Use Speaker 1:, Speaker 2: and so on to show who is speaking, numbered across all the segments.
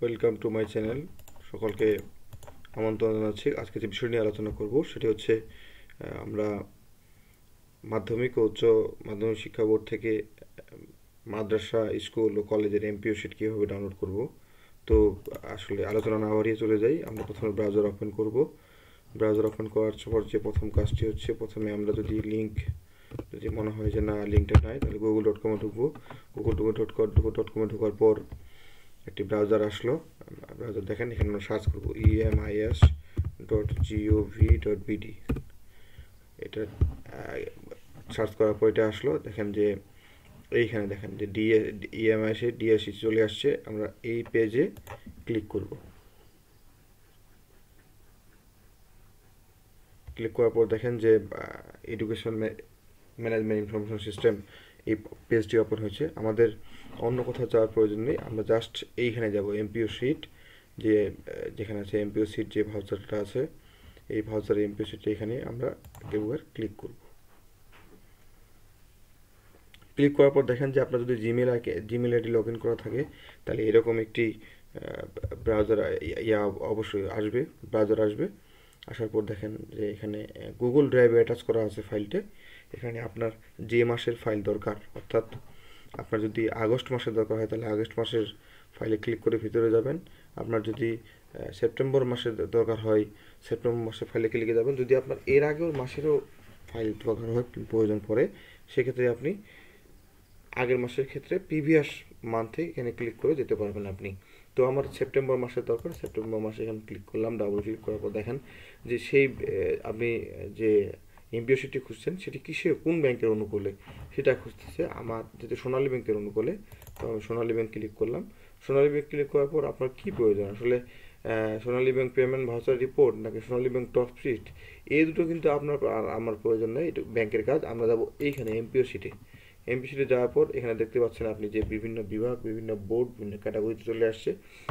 Speaker 1: Welcome to my channel. সকলকে আমন্ত্রণ জানাচ্ছি। আজকে যে বিষয় নিয়ে আলোচনা করব সেটি হচ্ছে আমরা মাধ্যমিক ও উচ্চ মাধ্যমিক শিক্ষা বোর্ড থেকে মাদ্রাসা, স্কুল ও কলেজের এমপিও শিট কীভাবে ডাউনলোড করব। তো আসলে আলোচনা না বাড়িয়ে চলে যাই। আমরা প্রথমে ব্রাউজার ওপেন করব। ব্রাউজার ওপেন করার পর যে প্রথম কাজটি হচ্ছে, প্রথমে আমরা যদি মনে হয় যে না, লিঙ্কটা নাই, তাহলে google.com-এ ঢুকবো। google.com-এ ঢোকার পর একটি ব্রাউজার আসলো। ব্রাউজার দেখেন, এখানে আমরা সার্চ করবো emis.gov.bd। এটা সার্চ করার পর এটা আসলো। দেখেন যে এইখানে দেখেন যে ইএমআইসে ডিএসসি চলে আসছে। আমরা এই পেজে ক্লিক করব। ক্লিক করার পর দেখেন যে এডুকেশন ম্যানেজমেন্ট ইনফরমেশন সিস্টেম এই পেজটি ওপেন হয়েছে। আমাদের অন্য কোথাও যাওয়ার প্রয়োজন নেই, আমরা জাস্ট এইখানে যাব। এমপিও শিট যেখানে আছে, এমপিও শিট যে ভাউচারটা আছে, এই ভাউচারের এমপিও শিটটা এখানে আমরা একবার ক্লিক করব। ক্লিক করার পর দেখেন যে আপনার যদি জিমেল আইডি লগ ইন করা থাকে, তাহলে এরকম একটি ব্রাউজার অবশ্যই আসবে। আসার পর দেখেন যে এখানে গুগল ড্রাইভে অ্যাটাচ করা আছে ফাইলটা। এখানে আপনার যে মাসের ফাইল দরকার, অর্থাৎ আপনার যদি আগস্ট মাসের দরকার হয়, তাহলে আগস্ট মাসের ফাইলে ক্লিক করে ভিতরে যাবেন। আপনার যদি সেপ্টেম্বর মাসের দরকার হয়, সেপ্টেম্বর মাসের ফাইলে ক্লিকে যাবেন। যদি আপনার এর আগেও মাসেরও ফাইল দরকার হয়, প্রয়োজন পড়ে, সেক্ষেত্রে আপনি আগের মাসের ক্ষেত্রে প্রিভিয়াস মান্থে এখানে ক্লিক করে যেতে পারবেন আপনি। তো আমার সেপ্টেম্বর মাসের দরকার, সেপ্টেম্বর মাসে এখানে ক্লিক করলাম। ডাবল ক্লিক করার পর দেখেন যে সেই আপনি যে এমপিও শিটটি খুঁজছেন সেটি কোন ব্যাংকের অনুকূলে সেটা খুঁজতেছে। আমার যেহেতু সোনালী ব্যাংকের অনুকূলে, তো আমি সোনালী ব্যাংক ক্লিক করলাম। সোনালী ব্যাংক ক্লিক করার পর আপনার কী প্রয়োজন আসলে, সোনালী ব্যাংক পেমেন্ট ভাউচার রিপোর্ট নাকি সোনালী ব্যাংক টপ শিট, এই দুটো কিন্তু আপনার আর আমার প্রয়োজন নেই। এটা ব্যাংকের কাজ। আমরা যাবো এইখানে এমপিও শিটে। এমপি শিটে যাওয়ার পর এখানে দেখতে পাচ্ছেন আপনি যে বিভিন্ন বিভাগ, বিভিন্ন বোর্ড, বিভিন্ন ক্যাটাগরিতে চলে আসছে।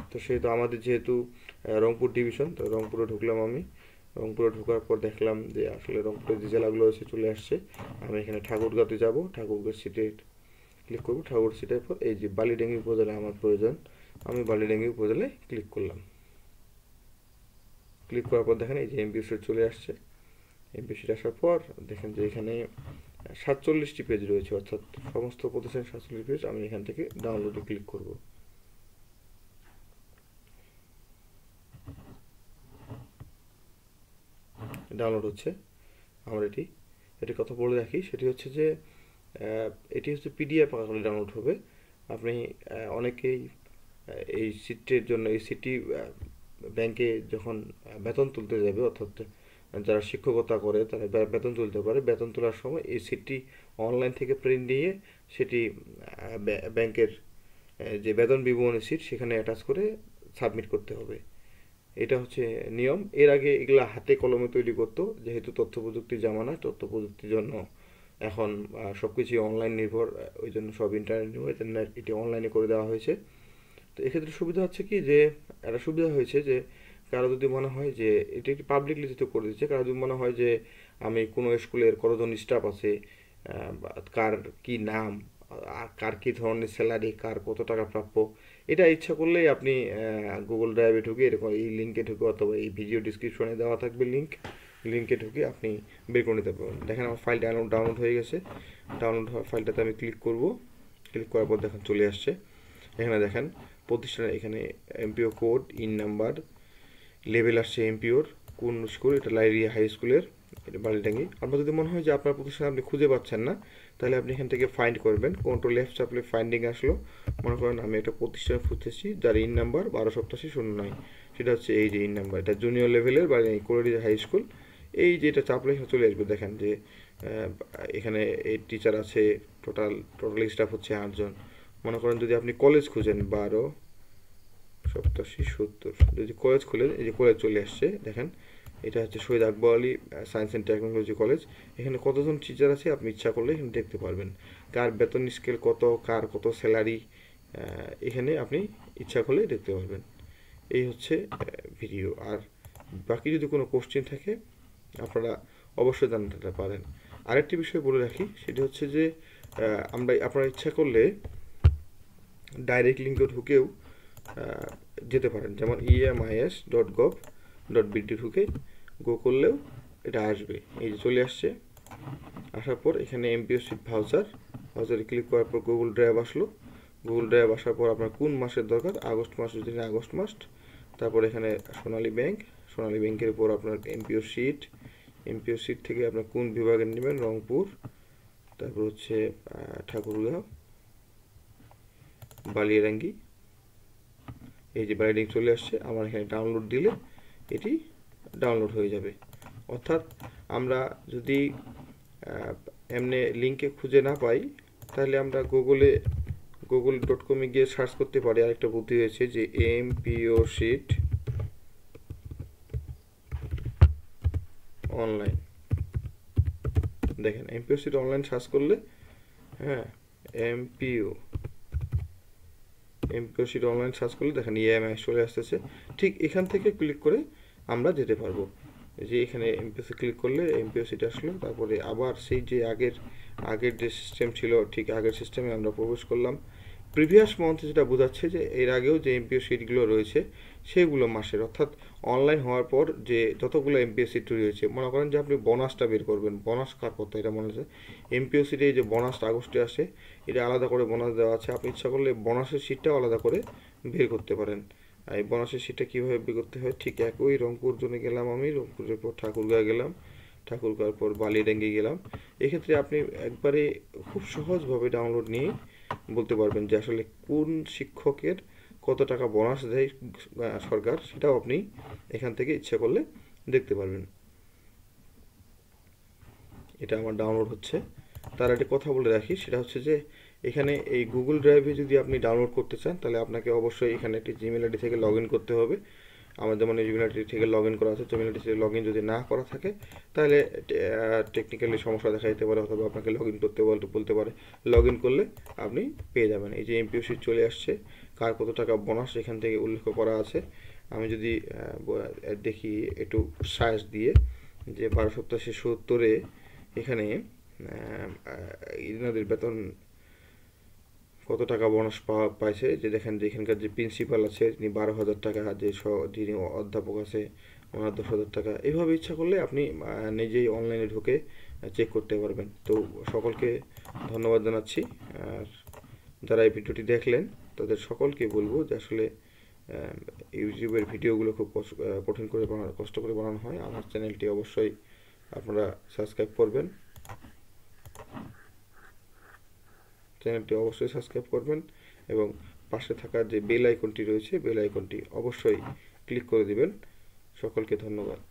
Speaker 1: তো সেহেতু আমাদের যেহেতু রংপুর ডিভিশন, তো রংপুরে ঢুকলাম আমি। রংপুরে ঢোকার পর দেখলাম যে আসলে রংপুরের যে জেলাগুলো আছে চলে আসছে। আমি এখানে ঠাকুরগাঁতে যাব, ঠাকুরগাঁ সিটে ক্লিক করব। ঠাকুর সিটের পর এই যে বালিডাঙ্গি উপজেলা আমার প্রয়োজন, আমি বালিডাঙ্গি উপজেলায় ক্লিক করলাম। ক্লিক করার পর দেখেন এই যে এমপি শিট চলে আসছে। এমপি শিট আসার পর দেখেন যে এখানে 47টি পেজ রয়েছে, অর্থাৎ সমস্ত প্রতিষ্ঠান 47 পেজ। আমি এখান থেকে ডাউনলোডে ক্লিক করব। ডাউনলোড হচ্ছে আমার এটি কথা বলে রাখি, সেটি হচ্ছে যে এটি হচ্ছে পিডিএফ আকারে ডাউনলোড হবে। আপনি অনেকেই এই সিটের জন্য, এই সিটি ব্যাংকে যখন বেতন তুলতে যাবে, অর্থাৎ যারা শিক্ষকতা করে তারা বেতন তুলতে পারে, বেতন তোলার সময় এই সিটটি অনলাইন থেকে প্রিন্ট নিয়ে সেটি ব্যাংকের যে বেতন বিবরণী সিট সেখানে অ্যাটাচ করে সাবমিট করতে হবে। এটা হচ্ছে নিয়ম। এর আগে এগুলা হাতে কলমে তৈরি করতো, যেহেতু তথ্য প্রযুক্তির জামানা, তথ্য প্রযুক্তির জন্য এখন সব কিছুই অনলাইন নির্ভর, ওই জন্য সব ইন্টারনেট নির্ভর, এটি অনলাইনে করে দেওয়া হয়েছে। তো এক্ষেত্রে সুবিধা হচ্ছে কি যে, একটা সুবিধা হয়েছে যে কারো যদি মনে হয় যে এটি একটি পাবলিকলি যেহেতু করে দিচ্ছে, কারো যদি মনে হয় যে আমি কোনো স্কুলের কতজন স্টাফ আছে, কার কি নাম, আর কার কী ধরনের স্যালারি, কার কত টাকা প্রাপ্য, এটা ইচ্ছা করলেই আপনি গুগল ড্রাইভে ঢুকে এরকম এই লিঙ্কে ঢুকে, অথবা এই ভিডিও ডিসক্রিপশনে দেওয়া থাকবে লিঙ্কে ঢুকে আপনি বের করে নিতে পারবেন। দেখেন আমার ফাইল ডাউনলোড হয়ে গেছে। ডাউনলোড হওয়া ফাইলটাতে আমি ক্লিক করব। ক্লিক করার পর দেখেন চলে আসছে। এখানে দেখেন প্রতিষ্ঠানের এখানে MPO code, in number, level আসছে এমপিওর, কোন স্কুল, এটা লাইরিয়া হাই স্কুলের, এটা বালিডাঙ্গি। আপনার যদি মনে হয় যে আপনার প্রতিষ্ঠান আপনি খুঁজে পাচ্ছেন না, তাহলে আপনি এখান থেকে ফাইন্ড করবেন। কন্ট্রোল F চাপলে ফাইন্ডিং আসলো। মনে করেন আমি একটা প্রতিষ্ঠান খুঁজতেছি যার ইন নাম্বার 128709, সেটা হচ্ছে এই যে ইন নাম্বার, এটা জুনিয়র লেভেলের বা কোলেরিয়া হাই স্কুল। এই যে এটা চাপলে এখানে চলে আসবে। দেখেন যে এখানে এই টিচার আছে, টোটাল স্টাফ হচ্ছে 8 জন। মনে করেন যদি আপনি কলেজ খুঁজেন, 128770, যদি কলেজ খুলেন, এই যে কলেজ চলে আসছে। দেখেন এটা হচ্ছে Shahid Akbar Ali science and technology college. এখানে কতজন টিচার আছে আপনি ইচ্ছা করলে এখানে দেখতে পারবেন, কার বেতন স্কেল কত, কার কত স্যালারি, এখানে আপনি ইচ্ছা করলে দেখতে পারবেন। এই হচ্ছে ভিডিও। আর বাকি যদি কোনো কোশ্চেন থাকে আপনারা অবশ্যই জানতে পারেন। আরেকটি বিষয় বলে রাখি, সেটি হচ্ছে যে আপনারা ইচ্ছা করলে ডাইরেক্ট লিঙ্কে ঢুকেও যেতে পারেন, যেমন emis.gov.bd ঢুকে গো করলেও এটা আসবে। এই যে চলে আসছে, আসার পর এখানে এমপিও সিট ভাউচারে ক্লিক করার পর গুগল ড্রাইভ আসলো। গুগল ড্রাইভ আসার পর আপনার কোন মাসের দরকার, আগস্ট মাস যদি আগস্ট মাস, তারপর এখানে সোনালী ব্যাংকের উপর আপনার এমপিও সিট থেকে আপনার কোন বিভাগে নেবেন, রংপুর, তারপর হচ্ছে ঠাকুরগাঁও, বালিয়ারাঙ্গি। এই যে বালিয়ারাঙ্গি চলে আসছে, আমার এখানে ডাউনলোড দিলে এটি ডাউনলোড হয়ে যাবে। অর্থাৎ আমরা যদি এমনি লিঙ্কে খুঁজে না পাই, তাহলে আমরা google.com-এ গিয়ে সার্চ করতে পারি। আরেকটা বুদ্ধি হয়েছে যে এমপিও সিট অনলাইন, দেখেন এমপিও সিট অনলাইন সার্চ করলে, হ্যাঁ, এমপিও সিট অনলাইন সার্চ করলে দেখেন ইএমআই চলে আসতেছে। ঠিক এখান থেকে ক্লিক করে আমরা যেতে পারবো। যে এখানে এমপিওসি ক্লিক করলে এমপিও সিট আসলো, তারপরে আবার সেই যে আগের যে সিস্টেম ছিল, ঠিক আগের সিস্টেমে আমরা প্রবেশ করলাম। প্রিভিয়াস মান্থে যেটা বোঝাচ্ছে যে এর আগেও যে এমপিও সিটগুলো রয়েছে সেগুলো মাসের, অর্থাৎ অনলাইন হওয়ার পর যে যতগুলো এমপিও সিট তৈরি হয়েছে, মনে করেন যে আপনি বোনাসটা বের করবেন, বোনাস কার কথা এটা মনে হচ্ছে এমপিও সিটে যে বোনাসটা আগস্টে আসে, এটা আলাদা করে বোনাস দেওয়া আছে। আপনি ইচ্ছা করলে বোনাসের সিটটাও আলাদা করে বের করতে পারেন। এই বোনাসের সিটটা কীভাবে বের করতে হয়, ঠিক একই রংপুর জোনে গেলাম, আমি রংপুরের পর ঠাকুরগাঁও গেলাম, ঠাকুরগাঁওর পর বালিয়াডাঙ্গি গেলাম। এক্ষেত্রে আপনি একবারে খুব সহজভাবে ডাউনলোড নিয়ে বলতে পারবেন যে আসলে কোন শিক্ষকের কত টাকা বোনাস দেয় সরকার, সেটাও আপনি এখান থেকে ইচ্ছা করলে দেখতে পারবেন। এটা আমার ডাউনলোড হচ্ছে। তার একটা কথা বলে রাখি, সেটা হচ্ছে যে এখানে এই গুগল ড্রাইভে যদি আপনি ডাউনলোড করতে চান, তাহলে আপনাকে অবশ্যই এখানে একটি জিমেল আইডি থেকে লগ ইন করতে হবে। আমার যেমন এই জিমেল আইডি থেকে লগ ইন করা আছে, জিমেল আইডি থেকে লগ ইন যদি না করা থাকে, তাহলে টেকনিক্যালি সমস্যা দেখা যেতে পারে, অথবা আপনাকে লগ ইন করতে বলতে পারে। লগ ইন করলে আপনি পেয়ে যাবেন। এই যে এমপিও সিট চলে আসছে, কার কত টাকা বোনাস এখান থেকে উল্লেখ করা আছে। আমি যদি দেখি একটু সার্চ দিয়ে, যে 12 সপ্তাহ শেষ 70-এ এখানে ইনাদের বেতন কত টাকা বোনাস পাইছে, যে দেখেন যে এখানকার যে প্রিন্সিপাল আছে তিনি 12,000 টাকা, যে যিনি অধ্যাপক আছে ওনার 10,000 টাকা। এইভাবে ইচ্ছা করলে আপনি নিজেই অনলাইনে ঢুকে চেক করতে পারবেন। তো সকলকে ধন্যবাদ জানাচ্ছি। আর যারা এই ভিডিওটি দেখলেন তাদের সকলকে বলবো যে আসলে ইউটিউবের ভিডিওগুলো খুব কষ্ট করে বানানো হয়। আমার চ্যানেলটি অবশ্যই আপনারা সাবস্ক্রাইব করবেন, এবং পাশে থাকা যে বেল আইকনটি রয়েছে, বেল আইকনটি অবশ্যই ক্লিক করে দিবেন। সকলকে ধন্যবাদ।